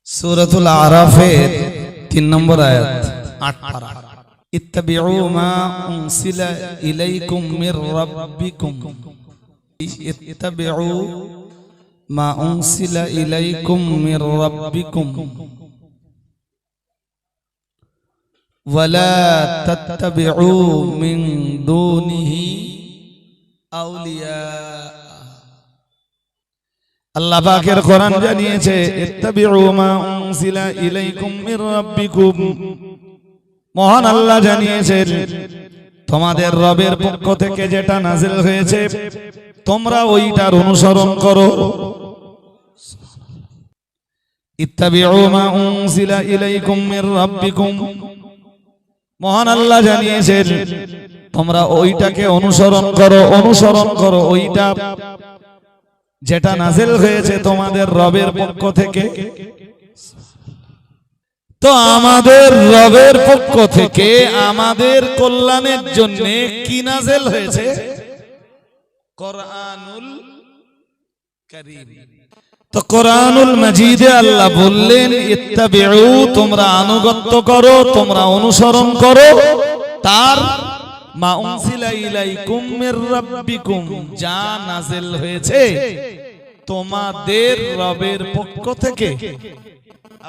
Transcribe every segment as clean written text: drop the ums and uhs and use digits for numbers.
সূরাতুল আরাফের 3 নম্বর আয়াত 8 পারা। ইত্তাবিউ মা উনসিলা ইলাইকুম মির রাব্বিকুম, ইত্তাবিউ মা উনসিলা ইলাইকুম মির রাব্বিকুম ওয়ালা তাত্তাবিউ মিন দুনিহি আউলিয়া। আল্লাহ পাকের কোরআন জানিয়েছে ইত্তাবিউ মা উনসিলা ইলাইকুম মির রাব্বিকুম, মহান আল্লাহ জানিয়েছেন তোমাদের রবের পক্ষ থেকে যেটা নাজিল হয়েছে তোমরা ওইটার অনুসরণ করো। ইত্তাবিউ মা উনসিলা ইলাইকুম মির রাব্বিকুম, মহান আল্লাহ জানিয়েছেন তোমরা ওইটাকে অনুসরণ করো ওইটা যেটা নাজিল হয়েছে তোমাদের রবের পক্ষ থেকে। তো আমাদের রবের পক্ষ থেকে আমাদের কল্যাণের জন্য কি নাজিল হয়েছে? কোরআনুল কারীম। তো কোরআনুল মাজিদে আল্লাহ বললেন ইত্তাবিউ, তোমরা আনুগত্য করো, তোমরা অনুসরণ করো তার মা উনসিলা ইলাইকুম মির রাব্বিকুম, যা নাজিল হয়েছে তোমাদের রবের পক্ষ থেকে।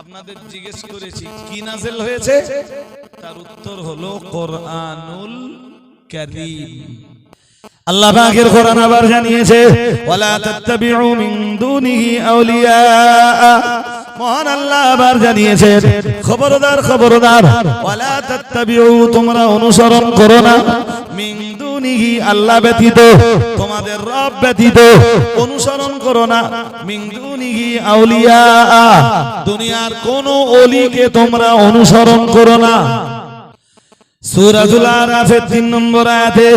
আপনাদের জিজ্ঞেস করেছি কি নাজিল হয়েছে, তার উত্তর হলো কোরআনুল কারীম। আল্লাহ পাকের কোরআন আবার জানিয়েছে ওয়ালা তাত্তাবিউ মিন দুনিহি আউলিয়া, মহান আল্লাহ আবার জানিয়েছেন খবরদার ওয়ালা তাত্তাবিউ, তোমরা অনুসরণ করো না মিন দুনিহি, আল্লাহ ব্যতীত তোমাদের রব ব্যতীত অনুসরণ করো না মিন দুনিহি আউলিয়া, দুনিয়ার কোন ওলিকে তোমরা অনুসরণ করো না। সূরাতুল আরাফের 3 নম্বর আয়াতে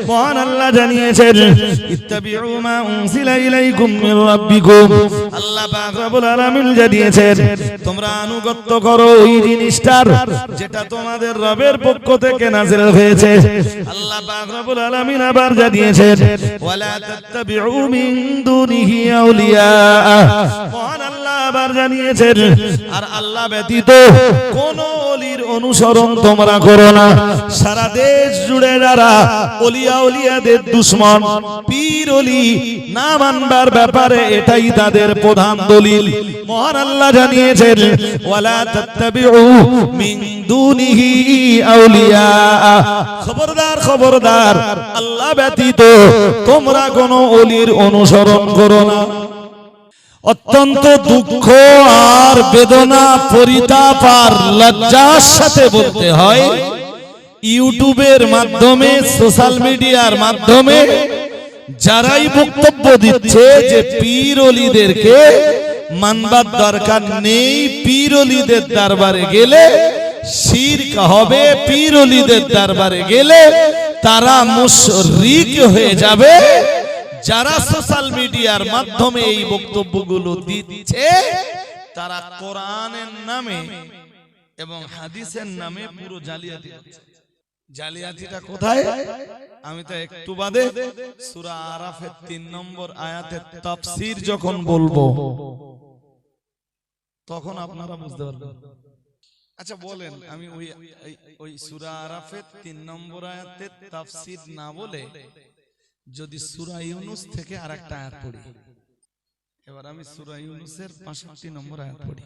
মহান আল্লাহ জানিয়েছেন ইত্তাবিউ মা উনসিলা ইলাইকুম মির রাব্বিকুম, আল্লাহ পাক রব্বুল আলামিন জানিয়েছেন তোমরা আনুগত্য করো ওই জিনিসটার যেটা তোমাদের রবের পক্ষ থেকে নাযিল হয়েছে। আল্লাহ পাক রব্বুল আলামিন আবার জানিয়েছেন ওয়ালা তাত্তাবিউ মিন দুনিহি আউলিয়া, মহান আল্লাহ আবার জানিয়েছেন আর আল্লাহ ব্যতীত কোন ওলির অনুসরণ তোমরা করো না। সারা দেশ জুড়ে যারা ওলিয়া উলিয়াদের দুশমন, পীর ওলি না মানবার ব্যাপারে এটাই তাদের প্রধান দলিল। মহান আল্লাহ জানিয়েছেন ওয়ালা তাত্তাবিউ মিন দুনিহি আউলিয়া, খবরদার আল্লাহ ব্যতীত তোমরা কোন ওলির অনুসরণ করো না। অত্যন্ত দুঃখ আর বেদনা, পরিতাপ আর লজ্জার সাথে বলতে হয় ইউটিউবের মাধ্যমে, সোশ্যাল মিডিয়ার মাধ্যমে যারাই বক্তব্য দিচ্ছে যে পীর ওলিদেরকে মানবার দরকার নেই, পীর ওলিদের দরবারে গেলে শিরক হবে, পীর ওলিদের দরবারে গেলে তারা মুশরিক হয়ে যাবে, যারা সোশ্যাল মিডিয়ার মাধ্যমে এই বক্তব্যগুলো দিচ্ছে তারা কোরআনের নামে এবং হাদিসের নামে পুরো জালিয়াতি করছে। জালিয়াতিটা কোথায়? আমি তো একটু বাদে সূরা আরাফের 3 নম্বর আয়াতের তাফসীর যখন বলবো তখন আপনারা বুঝতে পারবেন। আচ্ছা বলেন, আমি ওই সূরা আরাফের 3 নম্বর আয়াতের তাফসীর না বলে যদি সূরা ইউনূস থেকে আরেকটা আয়াত পড়ি, এবার আমি সূরা ইউনূসের 65 নম্বর আয়াত পড়ি।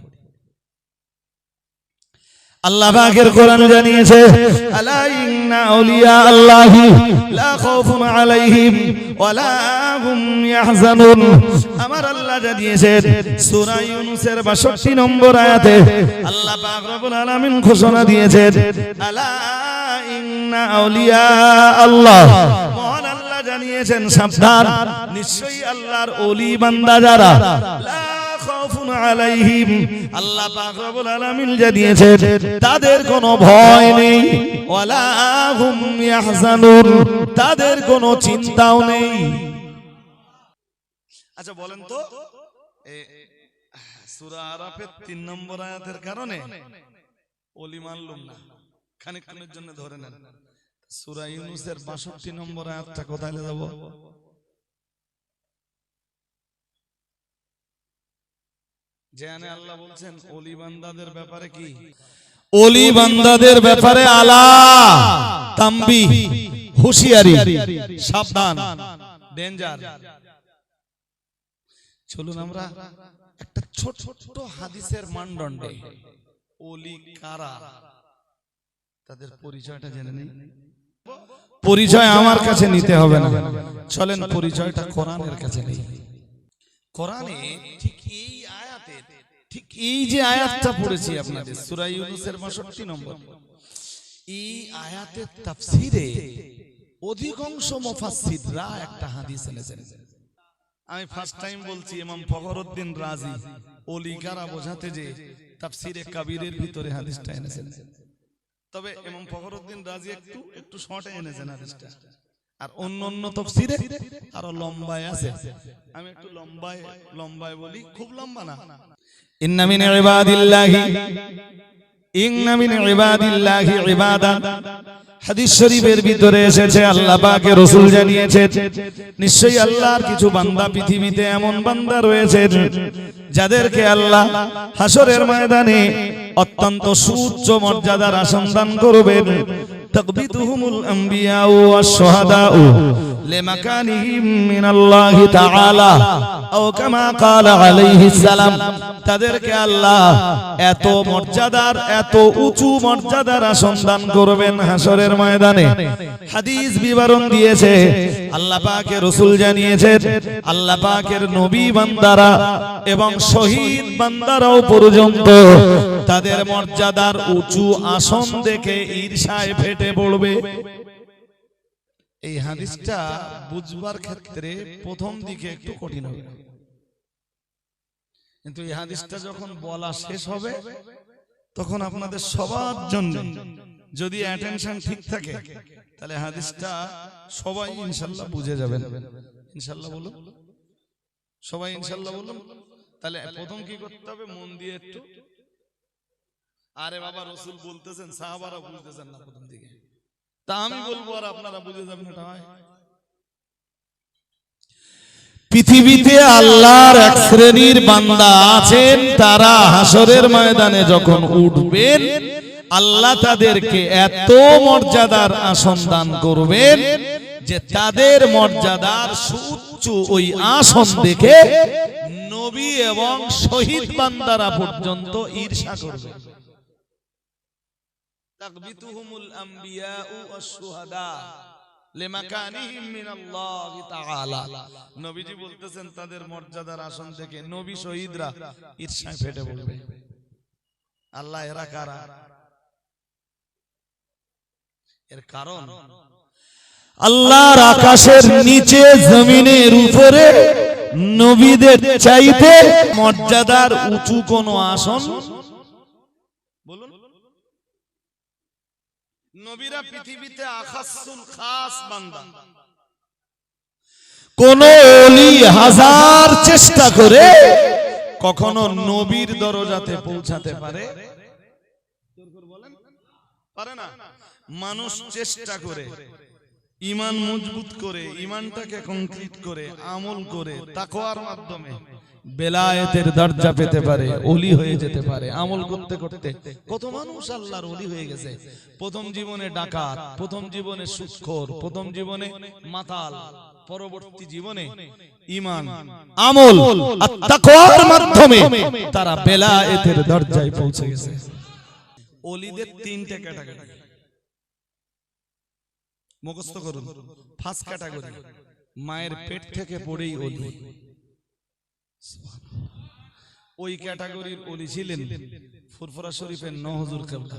আল্লাহ পাকের কোরআন জানিয়েছে আলা ইন্না আউলিয়া আল্লাহি লা খাউফুন আলাইহিম ওয়ালা হুম ইয়াহজানুন, আমার আল্লাহ জানিয়েছেন সূরা ইউনূসের 62 নম্বর আয়াতে আল্লাহ পাক রব্বুল আলামিন ঘোষণা দিয়েছেন আলা ইন্না আউলিয়া আল্লাহ, মহান আল্লাহ জানিয়েছেন সাবধান, নিশ্চয়ই আল্লাহর ওলি বান্দা যারা লা খাউফুন আলাইহিম, আল্লাহ পাক রব্বুল আলামিন জানিয়েছেন তাদের কোনো ভয় নেই, ওয়ালা হুম ইয়াহজানুন, তাদের কোনো চিন্তাও নেই। আচ্ছা বলেন তো সূরা আরাফের 3 নম্বর আয়াতের কারণে ওলি মানলুম না, খানিকক্ষণের জন্য ধরে নেন সূরা ইউনূসের 62 নম্বর আয়াতটা কোথায় যাব? যেখানে আল্লাহ বলছেন ওলি বান্দাদের ব্যাপারে কি, ওলি বান্দাদের ব্যাপারে আলা তাম্বি, হুঁশিয়ারি, সাবধান, ডেঞ্জার। চলুন আমরা একটা ছোট ছোট হাদিসের মানদণ্ডে ওলি কারা তাদের পরিচয়টা জেনে নেই। পরিচয় আমার কাছে নিতে হবে না, চলেন পরিচয়টা কোরআনের কাছে নেই। কোরআনে ঠিক এই আয়াতে, ঠিক এই যে আয়াতটা পড়েছি আপনাদের সূরা ইউনূসের ৬২ নম্বর, এই আয়াতের তাফসীরে অধিকাংশ মুফাসসিররা একটা হাদিস এনেছেন। আমি ফার্স্ট টাইম বলছি, ইমাম ফখরুদ্দীন রাজি ওলি কারা বোঝাতে যে তাফসীরে কাবীরের ভিতরে হাদিসটা এনেছেন। তবে ইমাম ফখরুদ্দীন রাজি একটু শর্টে এনেছেন হাদিসটা, আর অন্য তাফসীরে আরো লম্বায় আছে। আমি একটু লম্বায় বলি, খুব লম্বা না। ইন্না মিন ইবাদিল্লাহি ইবাদান, হাদিস শরীফের ভিতরে এসেছে, আল্লাহ পাকের রাসূল জানিয়েছেন নিশ্চয়ই আল্লাহর কিছু বান্দা পৃথিবীতে এমন বান্দা রয়েছে যাদেরকে আল্লাহ হাসরের ময়দানে অত্যন্ত সুউচ্চ মর্যাদার আসন দান করবেন। তাকবিতুহুমুল আম্বিয়া ওয়াস শুহাদাউ লিমাকানিহিম মিনাল্লাহি তাআলা আও কামা ক্বালা আলাইহিস সালাম, তাদেরকে আল্লাহ এত মর্যাদার, এত উঁচু মর্যাদার আসন দান করবেন হাসরের ময়দানে। হাদিস বিবরণ দিয়েছে, আল্লাহ পাকের রাসূল জানিয়েছেন আল্লাহ পাকের নবী বান্দারা এবং শহীদ বান্দারাও পর্যন্ত তাদের মর্যাদার উঁচু আসন দেখে ঈর্ষায় ফেটে পড়বে। এই হাদিসটা বুঝবার ক্ষেত্রে প্রথম দিকে একটু কঠিন হবে, কিন্তু এই হাদিসটা যখন বলা শেষ হবে তখন আপনাদের সবার জন্য যদি অ্যাটেনশন ঠিক থাকে তাহলে হাদিসটা সবাই ইনশাআল্লাহ বুঝে যাবেন। ইনশাআল্লাহ বলুন, সবাই ইনশাআল্লাহ বলুন। তাহলে প্রথম কি করতে হবে, মন দিয়ে একটু, আরে বাবা রাসূল বলতেছেন, সাহাবারা বুঝতেছেন না প্রথম দিকে, তা আমি বলবো আর আপনারা বুঝে যাবেন। এটা হয় পৃথিবীতে আল্লাহর এক শ্রেণীর বান্দা আছেন, তারা হাসরের ময়দানে যখন উঠবেন আল্লাহ তাদেরকে এত মর্যাদার আসন দান করবেন যে তাদের মর্যাদার সুউচ্চ ওই আসন দেখে নবী এবং শহীদ বান্দারা পর্যন্ত ঈর্ষা করবে। তাকবিতুহুমুল আম্বিয়া ওয়াস শুহাদা লিমাকানিহিম মিনাল্লাহি তাআলা, নবীজি বলতেছেন তাদের মর্যাদার আসন থেকে নবী শহীদরা ঈর্ষায় ফেটে পড়বে। আল্লাহ এরা কারা? এর কারণ আল্লাহর আকাশের নিচে জমিনের উপরে নবীদের চাইতে মর্যাদার উঁচু কোন আসন, বলুন, নবীরা পৃথিবীতে আখাসুল খাস বান্দা। কোন ওলি হাজার চেষ্টা করে কখনো নবীর দরজাতে পৌঁছাতে পারে? পারে না। মানুষ চেষ্টা করে, ঈমান মজবুত করে, ঈমানটাকে কংক্রিট করে, আমল করে, তাকওয়ার মাধ্যমে বেলায়েতের দরজা পেতে পারে, ওলি হয়ে যেতে পারে। আমল করতে করতে কত মানুষ আল্লাহর ওলি হয়ে গেছে। প্রথম জীবনে ডাকাত, প্রথম জীবনে সুদখোর, প্রথম জীবনে মাতাল, পরবর্তী জীবনে ঈমান, আমল আর তাকওয়ার মাধ্যমে তারা বেলায়েতের দরজায় পৌঁছে গেছে। ওলিদের তিনটে ক্যাটাগরি মুখস্থ করুন। ফার্স্ট ক্যাটাগরি, মায়ের পেট থেকে পড়েই ওলি। ওই ক্যাটাগরির ওলি ছিলেন ফুরফুরা শরীফের নওয়াজ হুজুর কেবলা।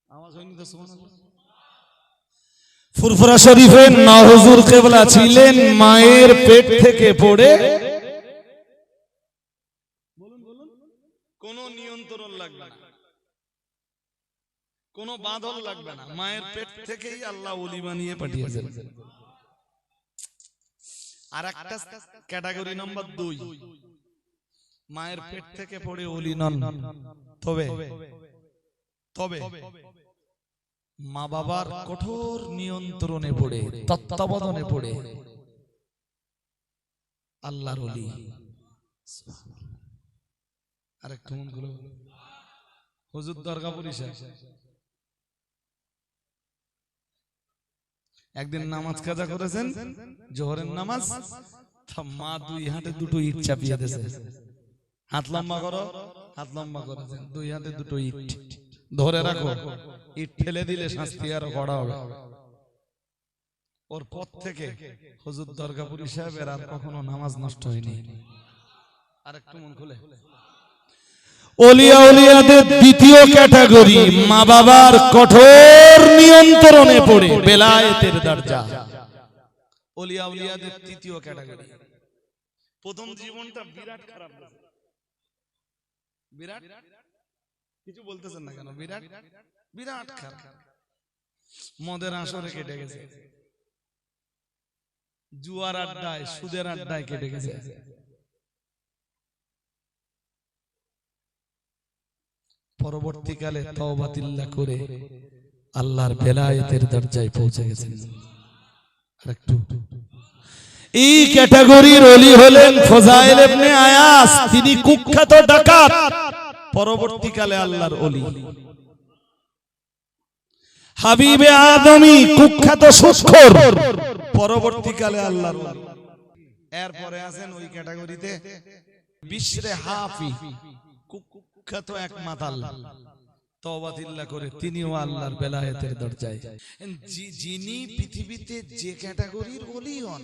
আওয়াজ হয়নি তো? সুবহানাল্লাহ। ফুরফুরা শরীফের নওয়াজ হুজুর কেবলা ছিলেন মায়ের পেট থেকে পড়ে, বলুন বলুন, কোন নিয়ন্ত্রণ লাগবে না, কোন বাঁধন লাগবে না, মায়ের পেট থেকেই আল্লাহ ওলি বানিয়ে পাঠিয়েছেন। আর একটা ক্যাটাগরি নাম্বার 2, মায়ের পেট থেকে পড়ে ওলি নন, তবে মা বাবার কঠোর নিয়ন্ত্রণে পড়ে, তত্ত্বাবধানে পড়ে আল্লাহর ওলি। আরেকটু মন খুলে বলো। হুজুর দরগাপুরি সাহেব একদিন নামাজ কাজা করেছেন, জোহরের নামাজ, মা দুই হাতে দুটো ইট চাপিয়ে দিয়েছে। হাত লম্বা করো, হাত লম্বা করেছেন, দুই হাতে দুটো ইট ধরে রাখো, ইট ফেলে দিলে শাস্তি আরো কড়া হবে। ওর পর থেকে হুজুর দরগাপুরি সাহেবের আর কখনো নামাজ নষ্ট হয়নি। আরেকটু মন খুলে। ওলিয়া উলিয়াদের দ্বিতীয় ক্যাটাগরি, মা বাবার কঠোর নিয়ন্ত্রণে পড়ে বেলায়েতের দরজা। ওলিয়া উলিয়াদের তৃতীয় ক্যাটাগরি। প্রথম জীবনটা বিরাট খারাপ, বিরাট কিছু বলতেছেন না কেন? বিরাট বিরাট খারাপ। মদের আসরে কেটে গেছে, জুয়ার আড্ডায়, সুদের আড্ডায় কেটে গেছে। পরবর্তীকালে তওবাতিল্লাহ করে আল্লাহর বেলায়েতের দরজায় পৌঁছে গেছেন। আরেকটু, এই ক্যাটাগরির ওলি হলেন ফজাইল ইবনে আয়াস। তিনি কুখ্যাত ডাকাত, পরবর্তীকালে আল্লাহর ওলি। হাবিবে আদমি কুখ্যাত সুদখোর, পরবর্তীকালে আল্লাহর ওলি। এরপরে আছেন ওই ক্যাটাগরিতে বিশরে হাফি, কুখ্যাত এক মাতাল, তওবাতিল্লাহ করে তিনিও আল্লাহর বেলায়েতের দরজায়। যিনি পৃথিবীতে যে ক্যাটাগরির ওলি হন,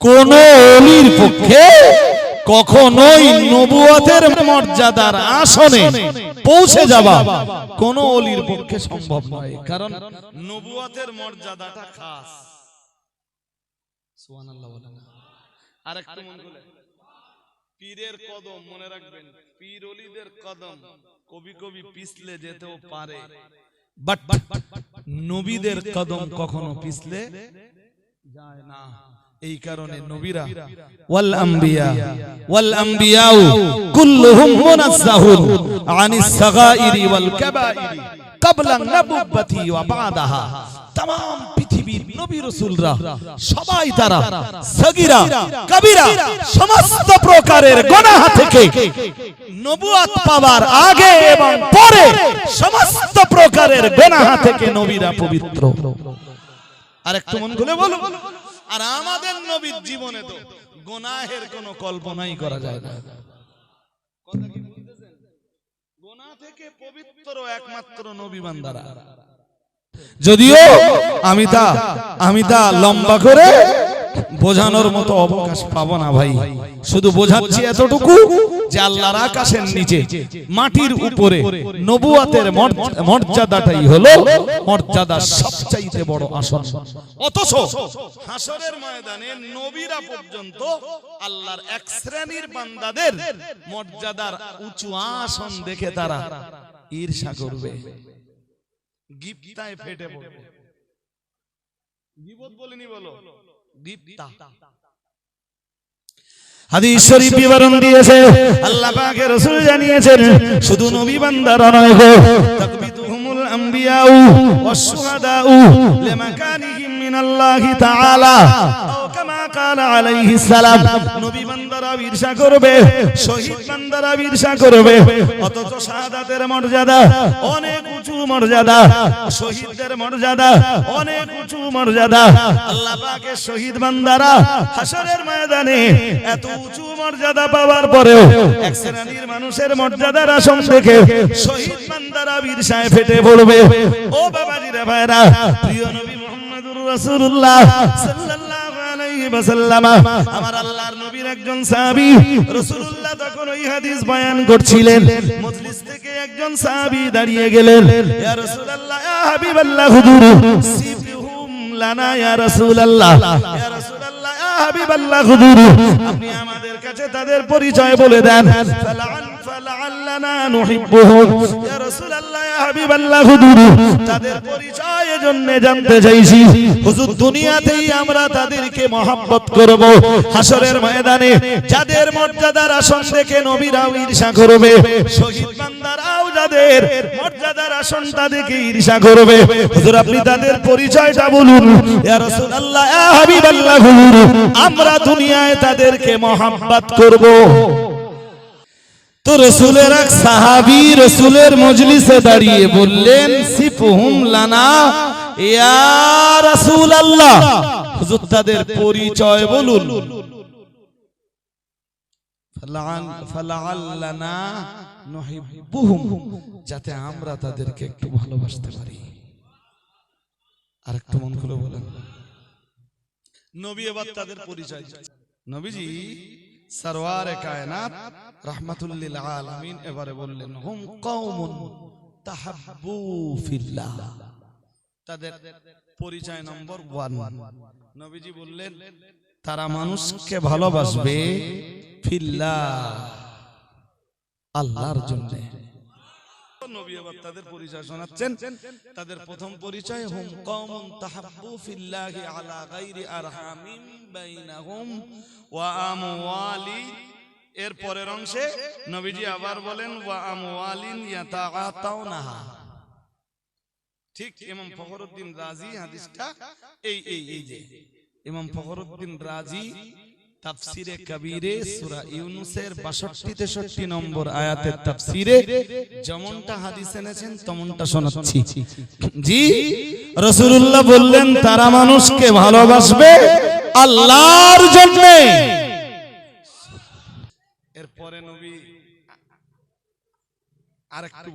কোন ওলির পক্ষে কখনোই নবুয়তের মর্যাদার আসনে পৌঁছে যাওয়া কোন ওলির পক্ষে সম্ভব নয়, কারণ নবুয়তের মর্যাদাটা খাস। সুবহানাল্লাহ বলেন। আরেকটু মন খুলে, পীরের কদম মনে রাখবেন, পীর ওলিদের কদম কবি কবি পিছলে যেতেও পারে, বাট নবীদের কদম কখনো পিছলে যায় না। এই কারণে নবীরা ওয়াল আম্বিয়াউ কুল্লুহুম মুনাজ্জাহুন আনিস সাগাইরি ওয়াল কাবাইরি ক্বাবলা নবুওয়াতি ওয়া বাদাহা। तमाम পৃথিবীর নবী রাসূলরা সবাই তারা সগীরা কবিরা সমস্ত প্রকারের গুনাহ থেকে নবুয়ত পাওয়ার আগে এবং পরে সমস্ত প্রকারের গুনাহ থেকে নবীরা পবিত্র। আরেকটু মন খুলে বলো। আর আমাদের নবীর জীবনে তো গুনাহের কোনো কল্পনাই করা যায় না। কথা কি বুঝতেছেন? গুনাহ থেকে পবিত্র একমাত্র নবী বান্দারা। যদিও আমি তা লম্বা করে বোঝানোর মতো অবকাশ পাবো না ভাই, শুধু বোঝাচ্ছি এতটুকু যে আল্লাহর আকাশের নিচে মাটির উপরে নবুয়তের মর্যাদাটাই হলো মর্যাদার সবচাইতে বড় আসন। অথচ হাসরের ময়দানে নবীরা পর্যন্ত আল্লাহর এক শ্রেণীর বান্দাদের মর্যাদার উঁচু আসন দেখে তারা ঈর্ষা করবে, গিবতায় ফেটে পড়বে। গীবত বলিনি, বলো গিবতা। হাদিস শরীফ বিবরণ দিয়েছে, আল্লাহ পাকের রাসূল জানিয়েছেন শুধু নবী বান্দারা নয় গো, তাকবিতুহুমুল আম্বিয়াউ ওয়াস শুহাদাউ লিমাকানিহিম মিনাল্লাহি তাআলা আও কামা ক্বালা আলাইহিস সালাম। নবী বান্দারা ঈর্ষা করবে, শহীদ বান্দারা ঈর্ষা করবে, অথচ শাহাদাতের মর্যাদা অনেক উঁচু মর্যাদা, শহীদদের মর্যাদা অনেক উঁচু মর্যাদা। আল্লাহ পাকের শহীদ বান্দারা হাসরের ময়দানে এত উঁচু মর্যাদা পাওয়ার পরেও এক শ্রেণীর মানুষের মর্যাদার আসন দেখে শহীদ বান্দারা ঈর্ষায় ফেটে পড়বে। ও বাবাজিরা ভাইরা, প্রিয় নবী মুহাম্মদুর রাসূলুল্লাহ সাল্লাল্লাহু আলাইহি ওয়াসাল্লাম আমার আল্লাহর নবীর একজন সাহাবী, রাসূলুল্লাহ তখন ওই হাদিস বয়ান করছিলেন, মজলিস থেকে একজন সাহাবী দাঁড়িয়ে গেলেন, ইয়া রাসূলুল্লাহ ইয়া হাবিবাল্লাহ হুজুর সিফহুম লানা ইয়া রাসূলুল্লাহ, ইয়া রাসূলুল্লাহ ইয়া হাবিবাল্লাহ হুজুর আপনি আমাদের কাছে তাদের পরিচয় বলে দেন। ফালাআল্লানা নুহিব্বুহুম, ইয়া রাসূলুল্লাহ ইয়া হাবিবাল্লাহ হুজুর তাদের পরিচয় জন্য জানতে চাইছি হুজুর, দুনিয়াতেই আমরা তাদেরকে মহব্বত করব, হাসরের ময়দানে যাদের মর্যাদার আসন দেখে নবীরাও ঈর্ষা করবে, শহীদ বান্দারাও যাদের মর্যাদার আসন তাদেরকে ঈর্ষা করবে, হুজুর আপনি তাদের পরিচয়টা বলুন। ইয়া রাসূলুল্লাহ ইয়া হাবিবাল্লাহ হুজুর আমরা দুনিয়ায় তাদেরকে মহব্বত করব। তো রাসূলের এক সাহাবী রাসূলের মজলিসে দাঁড়িয়ে বললেন, সিফহুম লানা ইয়া রাসূলুল্লাহ, হুজুর তাদের পরিচয় বলুন। ফালাআল্লানা নুহিব্বুহুম, যাতে আমরা তাদেরকে একটু ভালোবাসতে পারি। আর একটু মন খুলে বলেন। নবী এবার তাদের পরিচয়। নবীজি সরওয়ারে কায়নাত রাহমাতুল লিল আলামিন এবারে বললেন, হুম কওমুন তাহাব্বু ফিল্লাহ। তাদের পরিচয় নম্বর 1। নবীজি বললেন, তারা মানুষকে ভালোবাসবে ফিল্লাহ, আল্লাহর জন্য। নবী আবার তাদের পরিচয় শোনাচ্ছেন। তাদের প্রথম পরিচয়, হুম কওমুন তাহাব্বু ফিল্লাহি আলা গায়রি আরহামিন বাইনাহুম ওয়া আমওয়ালি। এর পরের অংশে নবীজি আবার বলেন, ওয়া আমওয়ালিন ইয়াতাআতাউনাহা। ঠিক ইমাম ফখরুদ্দিন রাজি হাদিসটা এই যে ইমাম ফখরুদ্দিন রাজি তাফসিরে কবিরে সূরা ইউনূসের 62-63 নম্বর আয়াতের তাফসিরে যেমনটা হাদিস এনেছেন তেমনটা শোনাচ্ছি। জি, রাসূলুল্লাহ বললেন, তারা মানুষকে ভালোবাসবে আল্লাহর জন্য। এরপরে নবী আরেকটু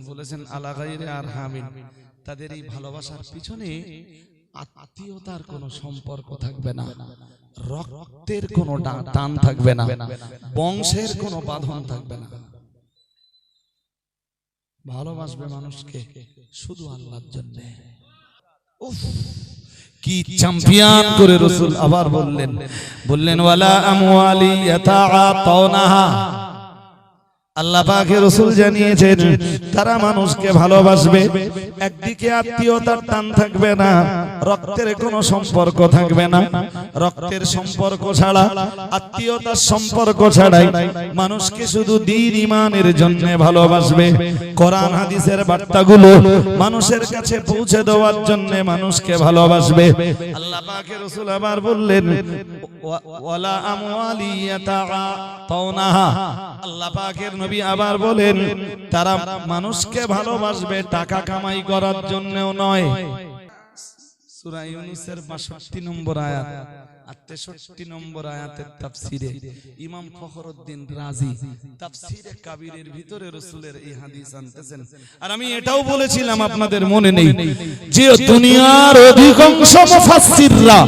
বলেছেন আলা গায়রি আরহামিন। তাদের এই ভালোবাসার পিছনে আত্মীয়তার কোনো সম্পর্ক থাকবে না, রক্তের কোনো টান থাকবে না, বংশের কোনো বাঁধন থাকবে না। ভালোবাসবে মানুষকে শুধু আল্লাহর জন্য। উফ, কি চ্যাম্পিয়ন করে রাসূল আবার বললেন ওয়ালা আমওয়ালি ইয়াতাআতাউনাহা। আল্লাহ পাকের রাসূল জানিয়েছেন, তারা মানুষকে ভালোবাসবে, একদিকে আত্মীয়তার টান থাকবে না, রক্তের কোনো সম্পর্ক থাকবে না। রক্তের সম্পর্ক ছাড়া, আত্মীয়তার সম্পর্ক ছাড়াই মানুষকে শুধু দ্বীন ঈমানের জন্য ভালোবাসবে। কোরআন হাদিসের বার্তাগুলো মানুষের কাছে পৌঁছে দেওয়ার জন্য মানুষকে ভালোবাসবে। আল্লাহ পাকের রাসূল আবার বললেন, ওয়ালা আমওয়ালি ইয়াতাআতাউনাহা। আল্লাহ পাকের নবী আবার বলেন, তারা মানুষকে ভালোবাসবে টাকা কামাই করার জন্যও নয়। সূরা ইউনূসের 62 নম্বর আয়াত আর 63 নম্বর আয়াতের তাফসিরে ইমাম ফখরুদ্দিন রাজি তাফসিরে কাবীরের ভিতরে রাসূলের এই হাদিস আনতেছেন। আর আমি এটাও বলেছিলাম, আপনাদের মনে নেই, যে দুনিয়ার অধিকাংশ মুফাসসিররা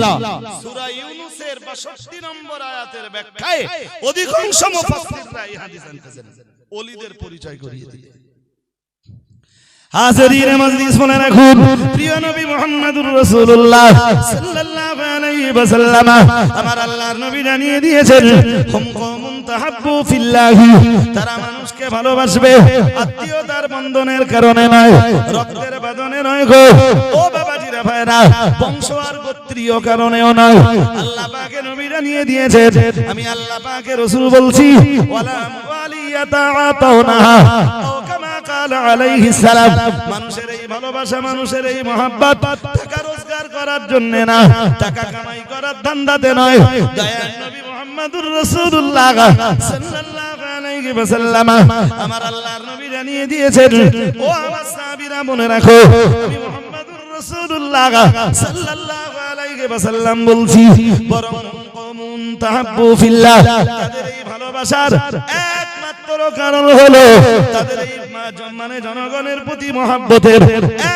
সূরা ইউনূসের 62 নম্বর আয়াতের ব্যাখ্যায় অধিকাংশ মুফাসসিররা এই হাদিস আনতেছেন ওলিদের পরিচয় করিয়ে দিলেন। হাজিরিনে মজলিস মনে রাখুন, প্রিয় নবী মুহাম্মদুর রাসূলুল্লাহ সাল্লাল্লাহু আলাইহি ওয়াসাল্লাম, আমার আল্লাহর নবী জানিয়ে দিয়েছেন, হুম কওমুন তাহাব্বু ফিল্লাহি। তারা মানুষকে ভালোবাসবে আত্মীয়তার বন্ধনের কারণে নয়, রক্তের বাঁধনে নয় গো ও বাবাজিরা ভাইরা, বংশ আর গোত্রীয় কারণেও নয়। আল্লাহ পাকের নবী জানিয়ে দিয়েছেন, আমি আল্লাহ পাকের রাসূল বলছি, ওয়ালা আমওয়ালি ইয়াতাআতাউনাহা ও কামা ক্বালা আলাইহিস সালাম। মানুষের এই ভালোবাসা, মানুষের এই মহব্বত টাকা রোজগার করার জন্য না, টাকা কামাই করার ধান্দাতে নয়। দয়ার নবী মুহাম্মদুর রাসূলুল্লাহ সাল্লাল্লাহু আলাইহি ওয়াসাল্লাম, আমার আল্লাহর নবী জানিয়ে দিয়েছেন, ও আমার সাহাবীরা মনে রাখো, আমি মুহাম্মদুর রাসূলুল্লাহ সাল্লাল্লাহু আলাইহি ওয়াসাল্লাম বলছি, বরং কওমুন তাহাব্বু ফিল্লাহ। তাদের এই ভালোবাসার একমাত্র কারণ হলো, তাদের এই মানে জনগণের প্রতি মহব্বতের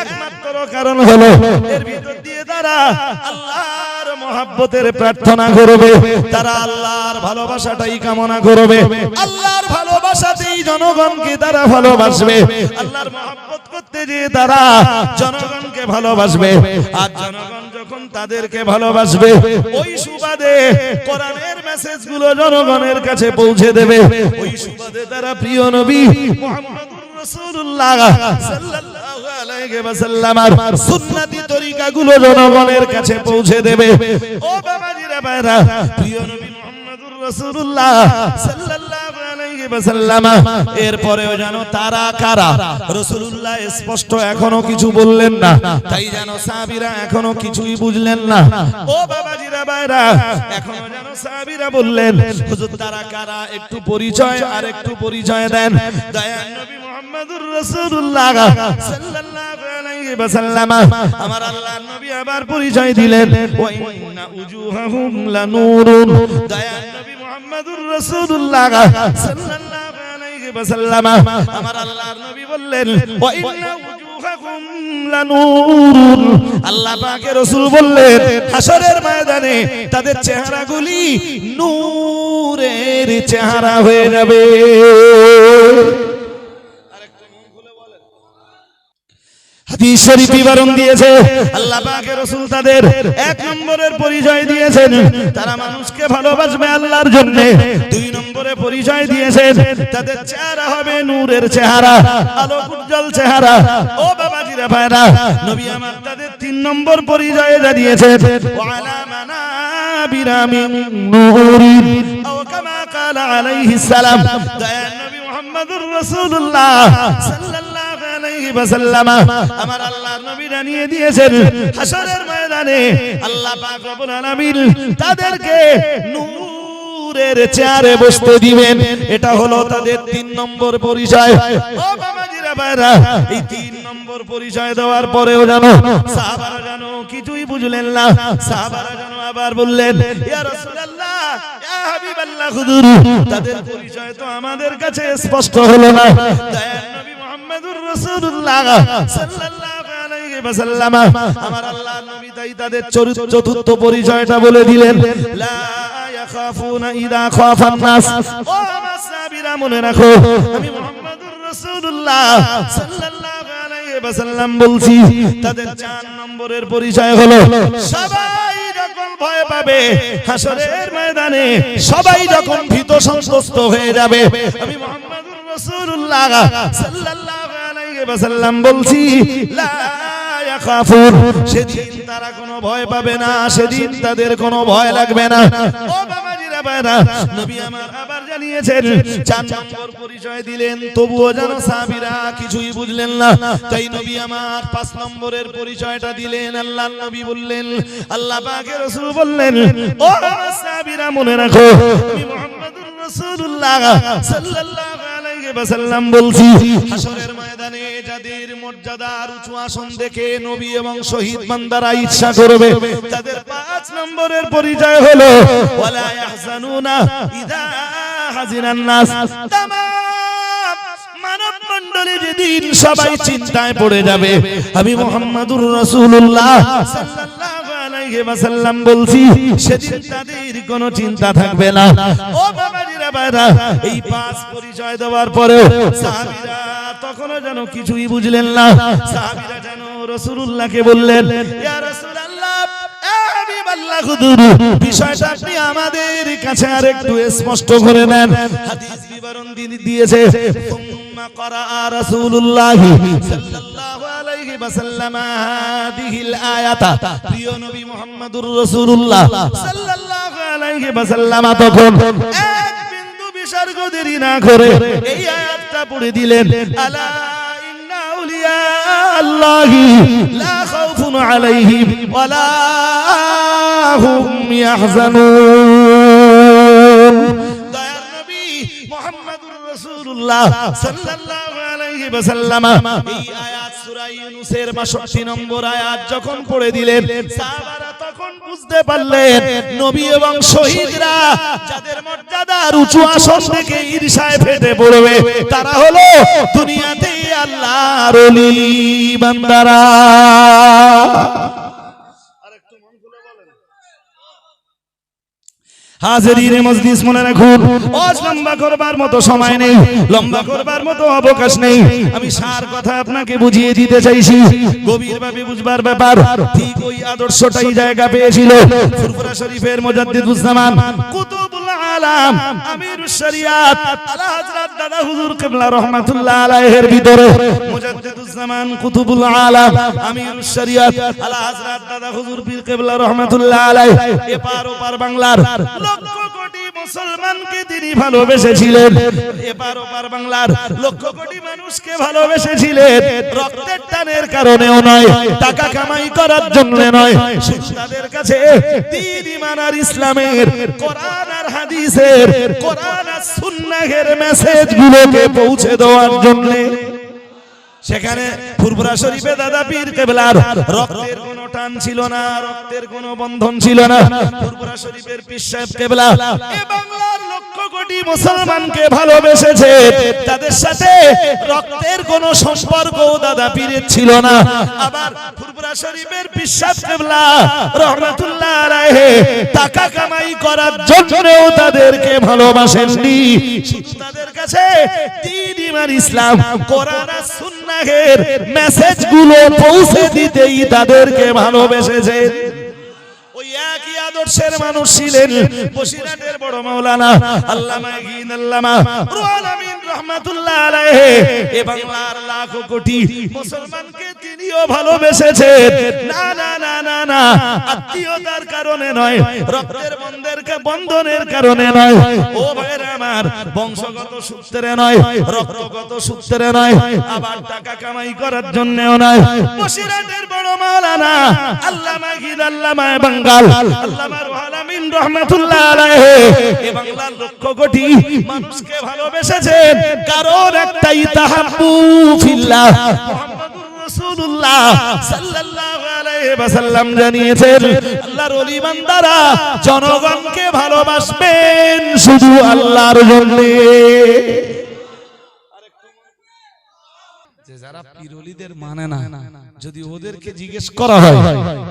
একমাত্র কারণ হলো, এর ভিতর দিয়ে তারা আল্লাহর মহব্বতের প্রার্থনা করবে, তারা আল্লাহর ভালোবাসাটাই কামনা করবে। আল্লাহর ভালোবাসাতেই জনগণকে তারা ভালোবাসবে। আল্লাহর মহব্বত করতে গিয়ে তারা জনগণকে ভালোবাসবে। আর জনগণ যখন তাদেরকে ভালোবাসবে, ওই সুবাদে কোরআনের মেসেজগুলো জনগণের কাছে পৌঁছে দেবে। ওই সুবাদে তারা প্রিয় নবী মুহাম্মদুর রাসূলুল্লাহ সাল্লাল্লাহু আলাইহি ওয়াসাল্লামের সুন্নতি তরিকাগুলো জনগণের কাছে পৌঁছে দেবে। ও বাবাজিরা ভাইরা, প্রিয় নবী মুহাম্মদুর রাসূলুল্লাহ সাল্লাল্লাহু আলাইহি আলাইহি ওয়াসাল্লাম। এরপরেও জানো তারা কারা রাসূলুল্লাহ স্পষ্ট এখনো কিছু বললেন না, তাই জানো সাহাবীরা এখনো কিছুই বুঝলেন না। ও বাবাজিরা ভাইরা, এখনো জানো সাহাবীরা বললেন হুজুর তারা কারা, একটু পরিচয় আর একটু পরিচয় দেন। দয়ার নবী মুহাম্মদুর রাসূলুল্লাহ সাল্লাল্লাহু আলাইহি ওয়াসাল্লাম আমার আল্লাহর নবী আবার পরিচয় দিলেন, ওয়া ইন্না উজুহাহুম লানুরুন। দয়ার নবী মুহাম্মদুর রাসূলুল্লাহ সাল্লাল্লাহু আলাইহি ওয়াসাল্লাম আমার আল্লাহর নবী বললেন, ওয়া ইন্না উজুহাকুম লানুরুন। আল্লাহ পাকের রাসূল বললেন হাশরের ময়দানে তাদের চেহারাগুলি নূরের চেহারা হয়ে যাবে। হাদিস শরীফ বিবরণ দিয়েছে আল্লাহ পাকের রাসূল তাদের এক নম্বরের পরিচয় দিয়েছেন তারা মানুষকে ভালোবাসবে আল্লাহর জন্য। দুই নম্বরে পরিচয় দিয়েছেন তাদের চেহারা হবে নূরের চেহারা, আলোক উজ্জ্বল চেহারা। ও বাবাজিরা ভাইরা, নবী আমার তাদের তিন নম্বর পরিচয় দিয়েছেন ওয়ালা মানাবিরা মিন নূরিন আও কামা ক্বালা আলাইহিস সালাম। দয়ার নবী মুহাম্মদুর রাসূলুল্লাহ সাল্লাল্লাহু আলাইহি ওয়াসাল্লাম আমার আল্লাহর নবী জানিয়ে দিয়েছেন হাশরের ময়দানে আল্লাহ পাক রব্বুল আলামিন তাদেরকে নূরের চেয়ারে বসতে দিবেন। এটা হলো তাদের তিন নম্বর পরিচয়। ও বাবাজিরা ভাইরা, এই তিন নম্বর পরিচয় দেওয়ার পরেও জানো সাহাবারা জানো কিছুই বুঝলেন না। সাহাবারা জানো আবার বললেন, ইয়া রাসূলুল্লাহ, ইয়া হাবিবাল্লাহ, হুজুর তাদের পরিচয় তো আমাদের কাছে স্পষ্ট হলো না। দয়ার নবী মুহাম্মদুর রাসূলুল্লাহ সাল্লাল্লাহু আলাইহি ওয়াসাল্লাম আমার আল্লাহর নবী তাই তাদের চতুর্থ পরিচয়টা বলে দিলেন, লা ইয়াখাফুনা ইযা খাফান নাস। ও আমার সাহাবীরা মনে রাখো, আমি মুহাম্মদুর রাসূলুল্লাহ সাল্লাল্লাহু আলাইহি ওয়াসাল্লাম বলছি তাদের 4 নম্বরের পরিচয় হলো সবাই যখন ভয় পাবে হাশরের ময়দানে, সবাই যখন ভীত সন্ত্রস্ত হয়ে যাবে, আমি মুহাম্মদুর রাসূলুল্লাহ সাল্লাল্লাহু আলাইহি ওয়াসাল্লাম বলছি লা ইয়াখাফুন, সেদিন তারা কোনো ভয় পাবে না, সেদিন তাদের কোনো ভয় লাগবে না। ও বাবাজিরা ভাইরা, নবী আমার আবার জানিয়েছেন 4 নম্বর পরিচয় দিলেন, তবুও যেন সাহাবীরা কিছুই বুঝলেন না। তাই নবী আমার 5 নম্বরের পরিচয়টা দিলেন। আল্লাহর নবী বললেন, আল্লাহ পাকের রাসূল বললেন, ও আমার সাহাবীরা মনে রাখো, আমি মুহাম্মদুর রাসূলুল্লাহ সাল্লাল্লাহু আলাইহি ওয়াসাল্লাম বলছি হাশরের ময়দানে যাদের মর্যাদার উঁচু আসন দেখে নবী এবং শহীদ বান্দারা ঈর্ষা করবে, তাদের 5 নম্বরের পরিচয় হলো ওয়ালা ইয়াহজানুনা ইযা হাজিরান নাস। তামাম মানব মণ্ডলী যেদিন সবাই চিন্তায় পড়ে যাবে, আমি মুহাম্মদুর রাসূলুল্লাহ সাল্লাল্লাহু আলাইহি ওয়াসাল্লাম বলছি সেদিন তাদের কোনো চিন্তা থাকবে না। ও বাবাজিরা ভাইরা, এই 5 পরিচয় দেওয়ার পরেও সাহাবীরা তখনও যেন কিছুই বুঝলেন না। সাহাবীরা যেন রাসূলুল্লাহকে বললেন, ইয়া রাসূলুল্লাহ, ইয়া হাবিবাল্লাহ, হুজুর বিষয়টা আপনি আমাদের কাছে আরেকটু স্পষ্ট করে দেন। হাদিস বিবরণ দিয়েছে সুম্মা ক্বারা রাসূলুল্লাহ সাল্লাল্লাহু আলাইহি ওয়াসাল্লাম হাদিহিল আয়াতা। প্রিয় নবী মুহাম্মদুর রাসূলুল্লাহ সাল্লাল্লাহু আলাইহি ওয়াসাল্লাম তখন এক বিন্দু বিসর্গ দেরি না করে এই আয়াতটা পড়ে দিলেন, আলা ইন্না আউলিয়া আল্লাহি লা খাউফুন আলাইহিম ওয়ালা হুম ইয়াহজানুন। দয়ার নবী মুহাম্মদুর রাসূলুল্লাহ সাল্লাল্লাহু আলাইহি ওয়াসাল্লাম এই আয়াত সূরা ইউনূসের 62 নম্বর আয়াত যখন পড়ে দিলেন, সাহাবারা তখন বুঝতে পারলেন নবী এবং শহীদরা যাদের মর্যাদার উঁচু আসন থেকে ঈর্ষায় ফেটে পড়বে, তারা হলো দুনিয়াতে আল্লাহর ওলি বান্দারা। হাজিরিনে মজলিস মনে রাখুন, আজ লম্বা করবার মতো সময় নেই, লম্বা করবার মতো অবকাশ নেই। আমি সার কথা আপনাকে বুঝিয়ে দিতে চাইছি, গভীরভাবে বুঝবার ব্যাপার। ঠিক ওই আদর্শটাই জায়গা পেয়েছিল ফুরফুরা শরীফের মুজাদ্দিদুজ জামান কুতুবুল আলাম আমিরুশ শরিয়াত আলা হযরত দাদা হুজুর কিবলা রাহমাতুল্লাহ আলাইহির ভিতরে। মুজাদ্দিদুজ জামান কুতুবুল আলাম আমিরুশ শরিয়াত আলা হযরত দাদা হুজুর পীর কিবলা রাহমাতুল্লাহ আলাইহি এপার ওপার বাংলার লক্ষ কোটি মুসলমানকে তিনি ভালোবেসেছিলেন, এপার ওপার বাংলার লক্ষ কোটি মানুষকে ভালোবেসেছিলেন। রক্তের টানের কারণেও নয়, টাকা কামাই করার জন্য নয়, শুধু তাদের কাছে দ্বীন ঈমান আর ইসলামের, কোরআন আর হাদিসের, কোরআন আর সুন্নাহের মেসেজগুলোকে পৌঁছে দেওয়ার জন্য। সেখানে ফুরফুরা শরীফে দাদা পীর কেবলার রক্তের কোনো টান ছিল না, রক্তের কোনো বন্ধন ছিল না। ফুরফুরা শরীফের পীর সাহেব কেবলা এই বাংলার লক্ষ কোটি মুসলমানকে ভালোবেসেছে, তাদের সাথে রক্তের কোনো সম্পর্ক দাদা পীরের ছিল না। আবার ফুরফুরা শরীফের পীর সাহেব কেবলা রহমাতুল্লাহ আলাইহি টাকা কামাই করার জন্যও তাদেরকে ভালোবাসেননি, তাদের কাছে দ্বীন ঈমান ইসলাম, কোরআন আর সুন্নাহের মেসেজগুলো পৌঁছে দিতেই তাদেরকে ভালোবেসেছেন। ওই একই আদর্শের মানুষ ছিলেন বসিরহাটের বড় মাওলানা আল্লামা ঈদ আল্লামা রুহুল আমিন রাহমাতুল্লাহ আলাইহি। এ বাংলার লাখো কোটি মুসলমানকে তিনিও ভালোবেসেছেন। না না না না না, আত্মীয়তার কারণে নয়, রক্তের বন্ধনের কারণে নয়, ও ভাইরা আমার, বংশগত সূত্রে নয়, রক্তগত সূত্রে নয়, আবার টাকা কামাই করার জন্যও নয়। বসিরহাটের বড় মাওলানা আল্লামা ঈদ আল্লামা বাঙ্গাল আল্লামা রুহুল আমিন রাহমাতুল্লাহ আলাইহি এ বাংলার লক্ষ কোটি মানুষকে ভালোবেসেছেন, কারণ একটাই, তাহাব্বু ফিল্লাহ। মুহাম্মাদুর রাসূলুল্লাহ সাল্লাল্লাহু আলাইহি ওয়াসাল্লাম জানিয়েছেন, আল্লাহর ওলি বান্দারা জনগণকে ভালোবাসবেন শুধু আল্লাহর জন্য। যে যারা পীর ওলিদের মানে না, যদি ওদেরকে জিজ্ঞেস করা হয়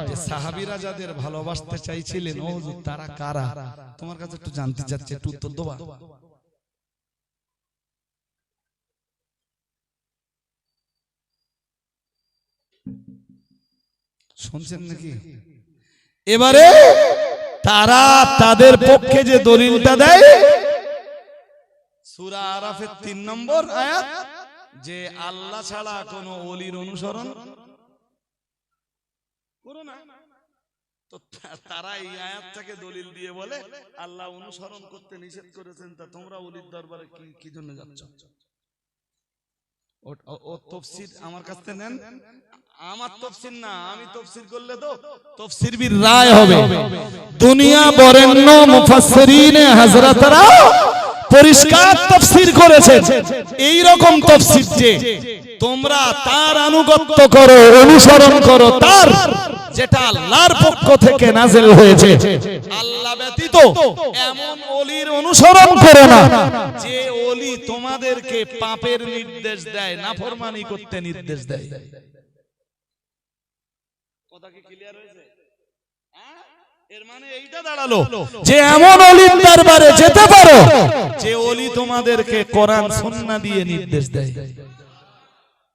যে সাহাবীরা যাদের ভালোবাসতে চাইছিলেন ও তারা কারা, তোমার কাছে একটু জানতে চাচ্ছে, একটু উত্তর দেবা? শুনছেন নাকি? এবারে তারা তাদের পক্ষে যে দলিলটা দেয় সূরা আরাফের ৩ নম্বর আয়াত, যে আল্লাহ ছাড়া কোন ওলির অনুসরণ করো না, তো তারা এই আয়াতটাকে দলিল দিয়ে বলে আল্লাহ অনুসরণ করতে নিষেধ করেছেন, তা তোমরা ওলির দরবারে কি জন্য যাচ্ছ? ও তাফসীর আমার কাছ থেকে নেন, আমার তাফসীর না, আমি তাফসীর করলে তো তাফসীরবির রায় হবে। দুনিয়া বরেণ্য মুফাসসিরিন হযরতরা পরিষ্কার তাফসীর করেছেন, এই রকম তাফসীর যে তোমরা তার আনুগত্য করো, অনুসরণ করো তার, যেটা আল্লাহর পক্ষ থেকে নাযিল হয়েছে। আল্লাহ ব্যতীত এমন ওলির অনুসরণ করো না যে ওলি তোমাদেরকে পাপের নির্দেশ দেয়, নাফরমানি করতে নির্দেশ দেয়। কথা কি ক্লিয়ার হয়েছে? এর মানে এইটা দাঁড়ালো যে এমন ওলির দরবারে যেতে পারো যে ওলি তোমাদেরকে কোরআন সুন্নাহ দিয়ে নির্দেশ দেয়।